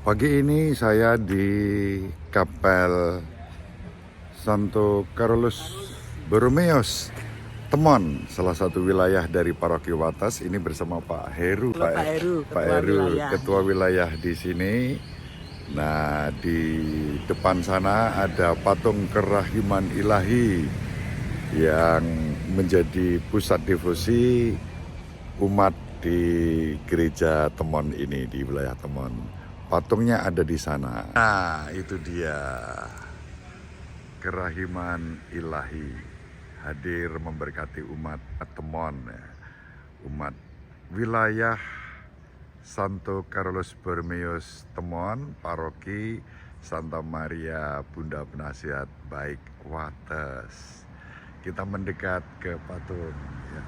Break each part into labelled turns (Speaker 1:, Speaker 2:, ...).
Speaker 1: Pagi ini saya di Kapel Santo Carolus Borromeus, Temon, salah satu wilayah dari Paroki Wates. Ini bersama Pak Heru,
Speaker 2: Halo Pak Heru,
Speaker 1: ketua wilayah di sini. Nah, di depan sana ada patung kerahiman ilahi yang menjadi pusat devosi umat di gereja Temon ini, di wilayah Temon. Patungnya ada di sana. Nah, itu dia. Kerahiman ilahi hadir memberkati umat Temon, umat wilayah Santo Carolus Borromeus Temon, Paroki Santa Maria Bunda Penasihat Baik Wates. Kita mendekat ke patung ya.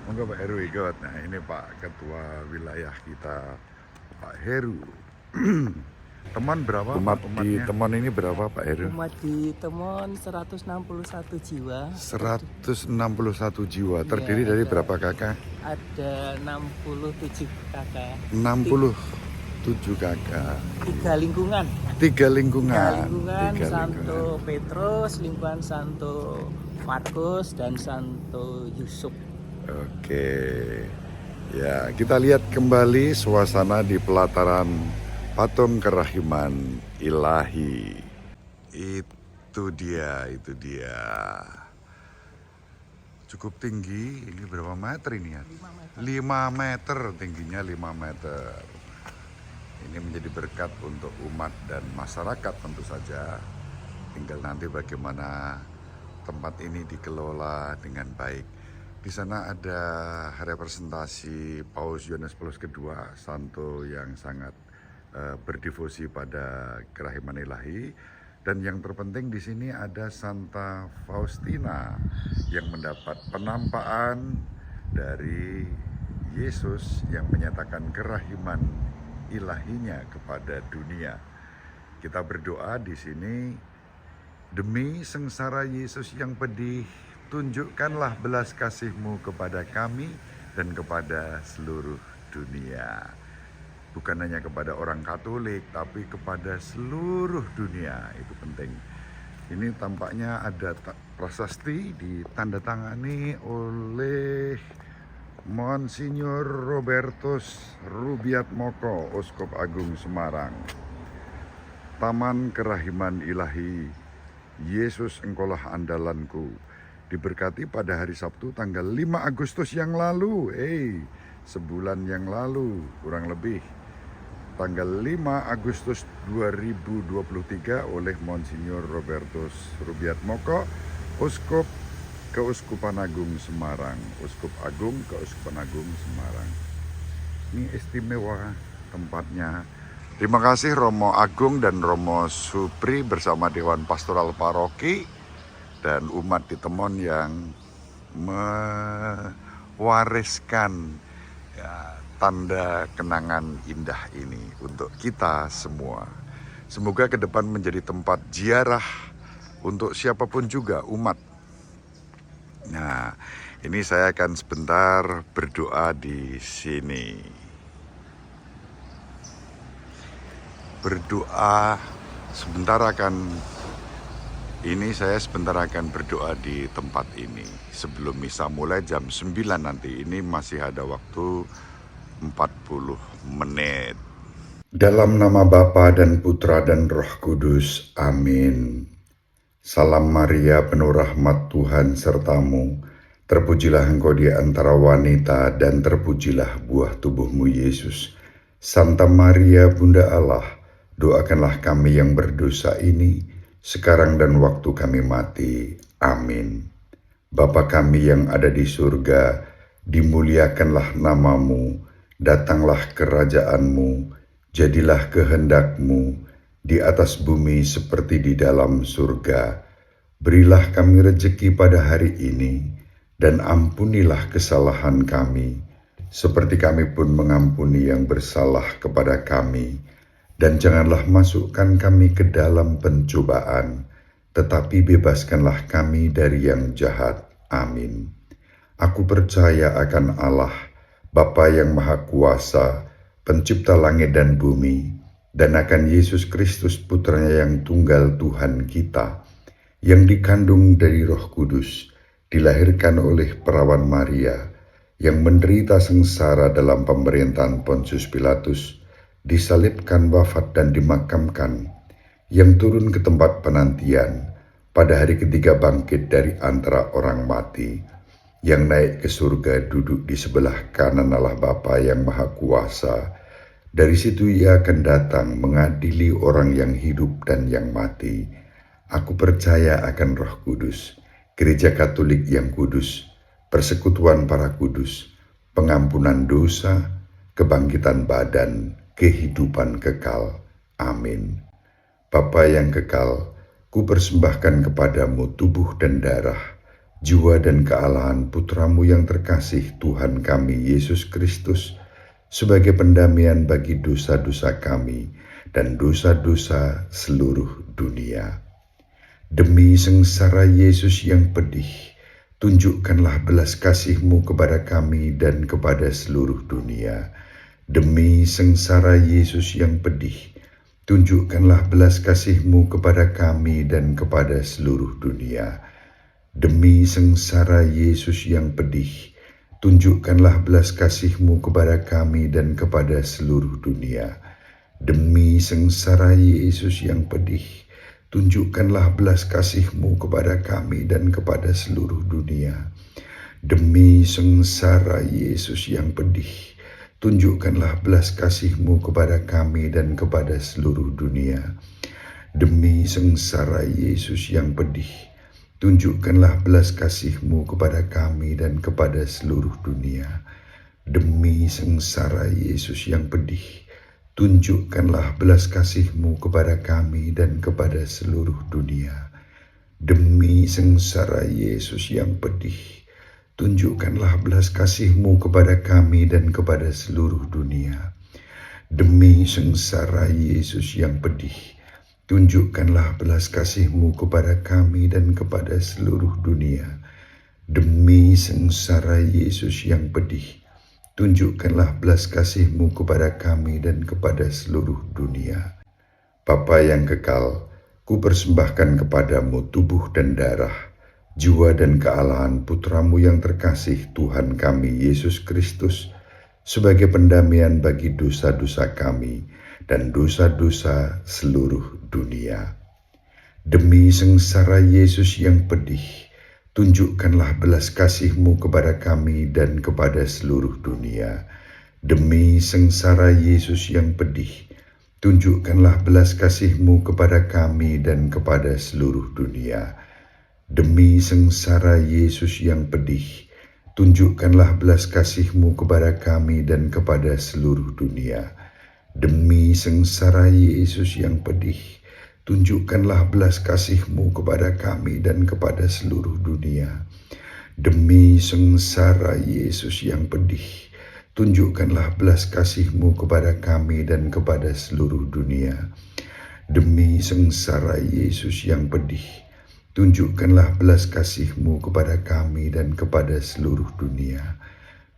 Speaker 1: Monggo Pak Heru ikut. Nah, ini Pak Ketua Wilayah kita, Pak Heru. Temon berapa? Umat di Temon ini berapa Pak Heru?
Speaker 2: Umat di Temon 161 jiwa.
Speaker 1: 161 jiwa. Terdiri dari berapa kakak?
Speaker 2: Ada 67 kakak.
Speaker 1: 67 kakak.
Speaker 2: 3 lingkungan.
Speaker 1: 3 lingkungan.
Speaker 2: Santo Petrus, lingkungan Santo Markus dan Santo Yusuf.
Speaker 1: Oke. Ya, kita lihat kembali suasana di pelataran patung kerahiman ilahi. Itu dia. Cukup tinggi, ini berapa meter ini ya? 5 meter tingginya, 5 meter. Ini menjadi berkat untuk umat dan masyarakat tentu saja. Tinggal nanti bagaimana tempat ini dikelola dengan baik. Di sana ada representasi Paus Yohanes Paulus II, santo yang sangat berdevosi pada kerahiman ilahi. Dan yang terpenting di sini ada Santa Faustina yang mendapat penampakan dari Yesus yang menyatakan kerahiman ilahinya kepada dunia. Kita berdoa di sini, demi sengsara Yesus yang pedih, tunjukkanlah belas kasih-Mu kepada kami dan kepada seluruh dunia. Bukan hanya kepada orang Katolik, tapi kepada seluruh dunia, itu penting. Ini tampaknya ada prasasti ditandatangani oleh Monsignor Robertus Rubiatmoko, Uskup Agung Semarang. Taman Kerahiman Ilahi, Yesus Engkaulah Andalanku, diberkati pada hari Sabtu tanggal 5 Agustus yang lalu. Sebulan yang lalu kurang lebih. Tanggal 5 Agustus 2023 oleh Monsignor Robertus Rubiatmoko, Uskup Keuskupan Agung Semarang. Uskup Agung Keuskupan Agung Semarang. Ini istimewa tempatnya. Terima kasih Romo Agung dan Romo Supri bersama Dewan Pastoral Paroki dan umat di Temon yang mewariskan ya, tanda kenangan indah ini untuk kita semua. Semoga ke depan menjadi tempat ziarah untuk siapapun juga umat. Nah, ini saya akan sebentar berdoa di sini. Saya sebentar akan berdoa di tempat ini. Sebelum misa mulai jam 9 nanti, ini masih ada waktu 40 menit. Dalam nama Bapa dan Putra dan Roh Kudus, amin. Salam Maria, penuh rahmat Tuhan sertamu. Terpujilah engkau di antara wanita dan terpujilah buah tubuhmu Yesus. Santa Maria Bunda Allah, doakanlah kami yang berdosa ini, sekarang dan waktu kami mati. Amin. Bapa kami yang ada di surga, dimuliakanlah namamu, datanglah kerajaanmu, jadilah kehendakmu, di atas bumi seperti di dalam surga. Berilah kami rejeki pada hari ini, dan ampunilah kesalahan kami, seperti kami pun mengampuni yang bersalah kepada kami. Dan janganlah masukkan kami ke dalam pencobaan, tetapi bebaskanlah kami dari yang jahat. Amin. Aku percaya akan Allah, Bapa yang Maha Kuasa, pencipta langit dan bumi, dan akan Yesus Kristus putranya yang tunggal Tuhan kita, yang dikandung dari Roh Kudus, dilahirkan oleh perawan Maria, yang menderita sengsara dalam pemerintahan Pontius Pilatus, disalibkan, wafat dan dimakamkan, yang turun ke tempat penantian, pada hari ketiga bangkit dari antara orang mati, yang naik ke surga duduk di sebelah kanan Allah Bapa yang Maha Kuasa. Dari situ ia akan datang mengadili orang yang hidup dan yang mati. Aku percaya akan Roh Kudus, Gereja Katolik yang kudus, persekutuan para kudus, pengampunan dosa, kebangkitan badan, kehidupan kekal. Amin. Bapa yang kekal, ku persembahkan kepadamu tubuh dan darah, jiwa dan kealahan putramu yang terkasih Tuhan kami Yesus Kristus, sebagai pendamaian bagi dosa-dosa kami dan dosa-dosa seluruh dunia. Demi sengsara Yesus yang pedih, tunjukkanlah belas kasih-Mu kepada kami dan kepada seluruh dunia. Demi sengsara Yesus yang pedih, tunjukkanlah belas kasih-Mu kepada kami dan kepada seluruh dunia. Demi sengsara Yesus yang pedih, tunjukkanlah belas kasih-Mu kepada kami dan kepada seluruh dunia. Demi sengsara Yesus yang pedih, tunjukkanlah belas kasih-Mu kepada kami dan kepada seluruh dunia. Demi sengsara Yesus yang pedih, tunjukkanlah belas kasih-Mu kepada kami dan kepada seluruh dunia. Demi sengsara Yesus yang pedih, tunjukkanlah belas kasih-Mu kepada kami dan kepada seluruh dunia. Demi sengsara Yesus yang pedih, tunjukkanlah belas kasih-Mu kepada kami dan kepada seluruh dunia. Demi sengsara Yesus yang pedih, tunjukkanlah belas kasih-Mu kepada kami dan kepada seluruh dunia. Demi sengsara Yesus yang pedih, tunjukkanlah belas kasih-Mu kepada kami dan kepada seluruh dunia. Demi sengsara Yesus yang pedih, tunjukkanlah belas kasih-Mu kepada kami dan kepada seluruh dunia. Bapa yang kekal, ku persembahkan kepadamu tubuh dan darah, jiwa dan kealahan putramu yang terkasih Tuhan kami Yesus Kristus, sebagai pendamaian bagi dosa-dosa kami dan dosa-dosa seluruh dunia. Demi sengsara Yesus yang pedih, tunjukkanlah belas kasih-Mu kepada kami dan kepada seluruh dunia. Demi sengsara Yesus yang pedih, tunjukkanlah belas kasih-Mu kepada kami dan kepada seluruh dunia. Demi sengsara Yesus yang pedih, tunjukkanlah belas kasih-Mu kepada kami dan kepada seluruh dunia. Demi sengsara Yesus yang pedih, tunjukkanlah belas kasih-Mu kepada kami dan kepada seluruh dunia. Demi sengsara Yesus yang pedih, tunjukkanlah belas kasih-Mu kepada kami dan kepada seluruh dunia. Demi sengsara Yesus yang pedih, tunjukkanlah belas kasih-Mu kepada kami dan kepada seluruh dunia.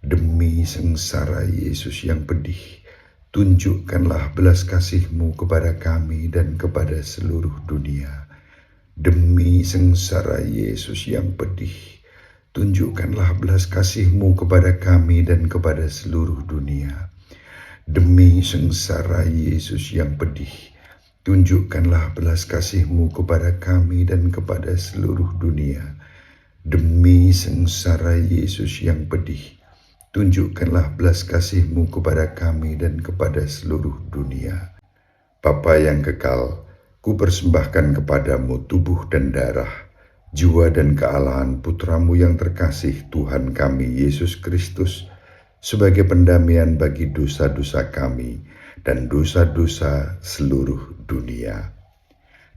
Speaker 1: Demi sengsara Yesus yang pedih, tunjukkanlah belas kasih-Mu kepada kami dan kepada seluruh dunia. Demi sengsara Yesus yang pedih, tunjukkanlah belas kasih-Mu kepada kami dan kepada seluruh dunia. Demi sengsara Yesus yang pedih, tunjukkanlah belas kasih-Mu kepada kami dan kepada seluruh dunia. Demi sengsara Yesus yang pedih, tunjukkanlah belas kasih-Mu kepada kami dan kepada seluruh dunia. Bapa yang kekal, ku persembahkan kepadamu tubuh dan darah, jiwa dan kealahan putramu yang terkasih Tuhan kami Yesus Kristus, sebagai pendamaian bagi dosa-dosa kami dan dosa-dosa seluruh dunia.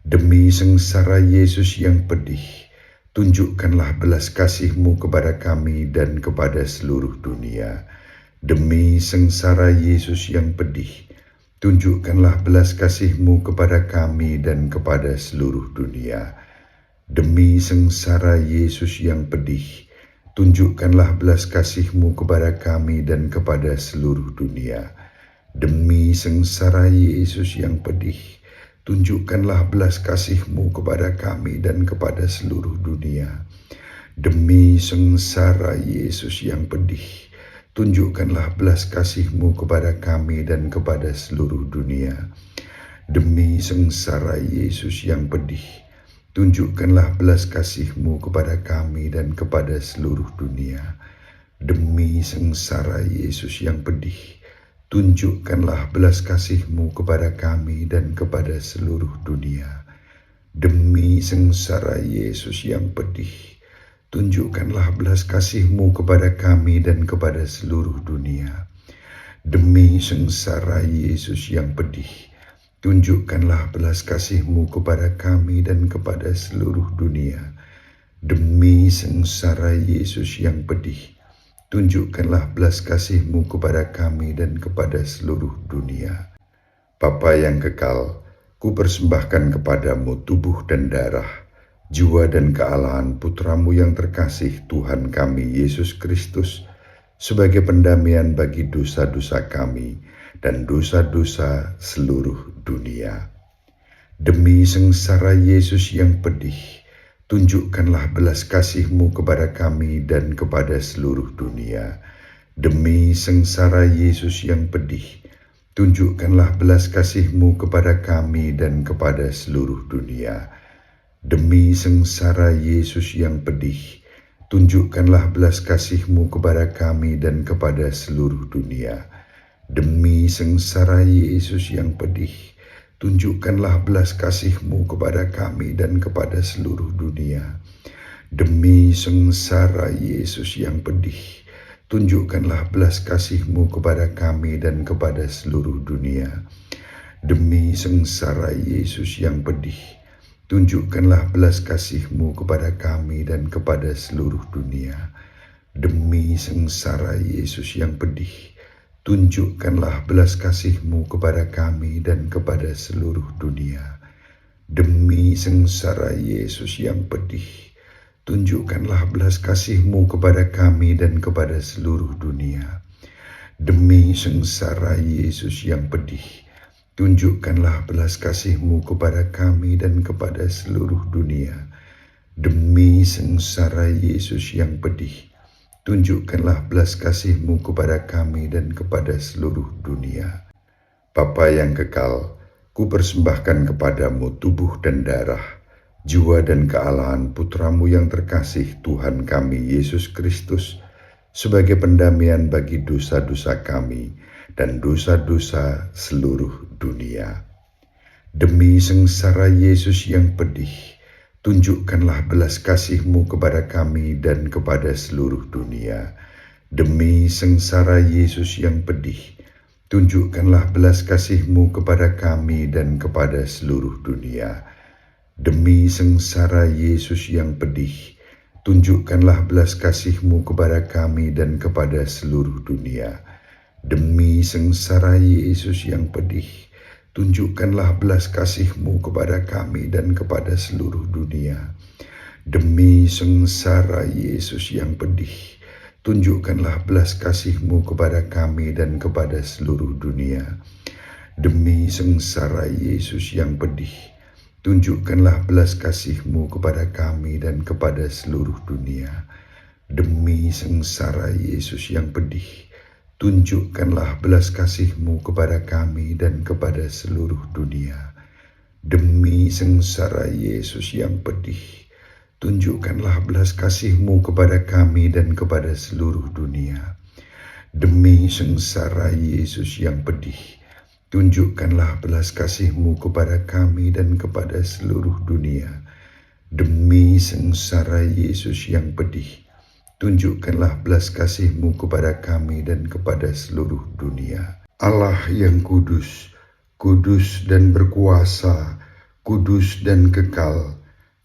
Speaker 1: Demi sengsara Yesus yang pedih, tunjukkanlah belas kasih-Mu kepada kami dan kepada seluruh dunia. Demi sengsara Yesus yang pedih, tunjukkanlah belas kasih-Mu kepada kami dan kepada seluruh dunia. Demi sengsara Yesus yang pedih, tunjukkanlah belas kasih-Mu kepada kami dan kepada seluruh dunia. Demi sengsara Yesus yang pedih, tunjukkanlah belas kasih-Mu kepada kami dan kepada seluruh dunia. Demi sengsara Yesus yang pedih, tunjukkanlah belas kasih-Mu kepada kami dan kepada seluruh dunia. Demi sengsara Yesus yang pedih, tunjukkanlah belas kasih-Mu kepada kami dan kepada seluruh dunia. Demi sengsara Yesus yang pedih, tunjukkanlah belas kasih-Mu kepada kami dan kepada seluruh dunia. Demi sengsara Yesus yang pedih, tunjukkanlah belas kasih-Mu kepada kami dan kepada seluruh dunia. Demi sengsara Yesus yang pedih, tunjukkanlah belas kasih-Mu kepada kami dan kepada seluruh dunia. Demi sengsara Yesus yang pedih, tunjukkanlah belas kasih-Mu kepada kami dan kepada seluruh dunia. Bapa yang kekal, ku persembahkan kepadamu tubuh dan darah, jiwa dan kealahan Putra-Mu yang terkasih Tuhan kami Yesus Kristus, sebagai pendamaian bagi dosa-dosa kami dan dosa-dosa seluruh dunia. Demi sengsara Yesus yang pedih, tunjukkanlah belas kasih-Mu kepada kami dan kepada seluruh dunia. Demi sengsara Yesus yang pedih, tunjukkanlah belas kasih-Mu kepada kami dan kepada seluruh dunia. Demi sengsara Yesus yang pedih, tunjukkanlah belas kasih-Mu kepada kami dan kepada seluruh dunia. Demi sengsara Yesus yang pedih, tunjukkanlah belas kasih-Mu kepada kami dan kepada seluruh dunia. Demi sengsara Yesus yang pedih, tunjukkanlah belas kasih-Mu kepada kami dan kepada seluruh dunia. Demi sengsara Yesus yang pedih, tunjukkanlah belas kasih-Mu kepada kami dan kepada seluruh dunia. Demi sengsara Yesus yang pedih, tunjukkanlah belas kasih-Mu kepada kami dan kepada seluruh dunia. Demi sengsara Yesus yang pedih, tunjukkanlah belas kasih-Mu kepada kami dan kepada seluruh dunia. Demi sengsara Yesus yang pedih, tunjukkanlah belas kasih-Mu kepada kami dan kepada seluruh dunia. Demi sengsara Yesus yang pedih, tunjukkanlah belas kasih-Mu kepada kami dan kepada seluruh dunia. Bapa yang kekal, ku persembahkan kepadamu tubuh dan darah, jiwa dan kealahan Putra-Mu yang terkasih Tuhan kami Yesus Kristus, sebagai pendamaian bagi dosa-dosa kami dan dosa-dosa seluruh dunia. Demi sengsara Yesus yang pedih, tunjukkanlah belas kasih-Mu kepada kami dan kepada seluruh dunia. Demi sengsara Yesus yang pedih, tunjukkanlah belas kasih-Mu kepada kami dan kepada seluruh dunia. Demi sengsara Yesus yang pedih, tunjukkanlah belas kasih-Mu kepada kami dan kepada seluruh dunia. Demi sengsara Yesus yang pedih, tunjukkanlah belas kasih-Mu kepada kami dan kepada seluruh dunia. Demi sengsara Yesus yang pedih, tunjukkanlah belas kasih-Mu kepada kami dan kepada seluruh dunia. Demi sengsara Yesus yang pedih, tunjukkanlah belas kasih-Mu kepada kami dan kepada seluruh dunia. Demi sengsara Yesus yang pedih, tunjukkanlah belas kasih-Mu kepada kami dan kepada seluruh dunia. Demi sengsara Yesus yang pedih, tunjukkanlah belas kasih-Mu kepada kami dan kepada seluruh dunia. Demi sengsara Yesus yang pedih, tunjukkanlah belas kasih-Mu kepada kami dan kepada seluruh dunia. Demi sengsara Yesus yang pedih, tunjukkanlah belas kasih-Mu kepada kami dan kepada seluruh dunia. Allah yang kudus, kudus dan berkuasa, kudus dan kekal,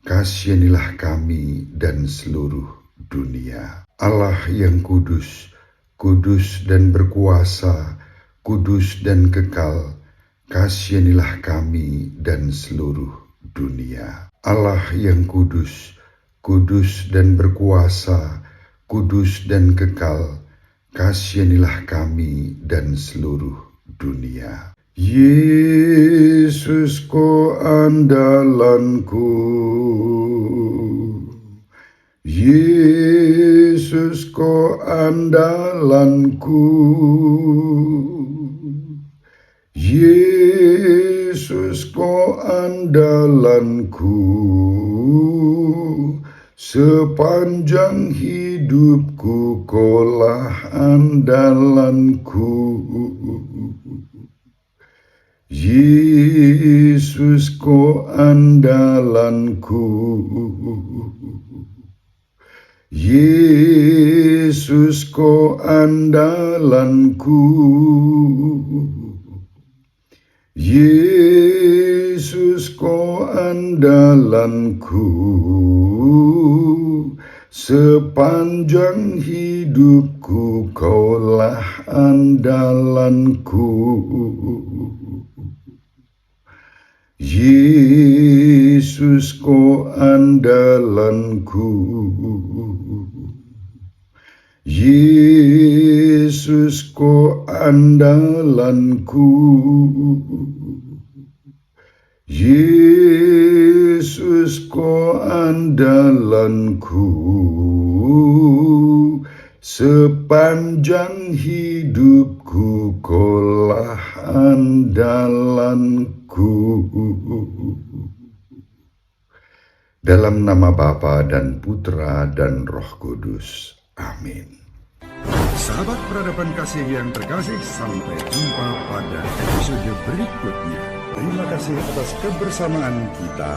Speaker 1: kasihanilah kami dan seluruh dunia. Allah yang kudus, kudus dan berkuasa, kudus dan kekal, kasihanilah kami dan seluruh dunia. Allah yang kudus, kudus dan berkuasa, kudus dan kekal, kasihanilah kami dan seluruh dunia. Yesus ko andalanku, Yesus ko andalanku, Yesus ko andalanku, sepanjang hidupku kaulah andalanku. Yesus ko andalanku, Yesus ko andalanku, Yesus ko andalanku, sepanjang hidupku kaulah andalanku. Yesus ko andalanku, Yesus ko andalanku, Yesus ko andalanku, sepanjang hidupku kaulah andalanku. Dalam nama Bapa dan Putra dan Roh Kudus. Amin. Sahabat peradaban kasih yang terkasih, sampai jumpa pada episode berikutnya. Terima kasih atas kebersamaan kita.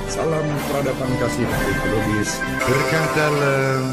Speaker 1: Salam peradaban kasih ekologis. Berkah dalam.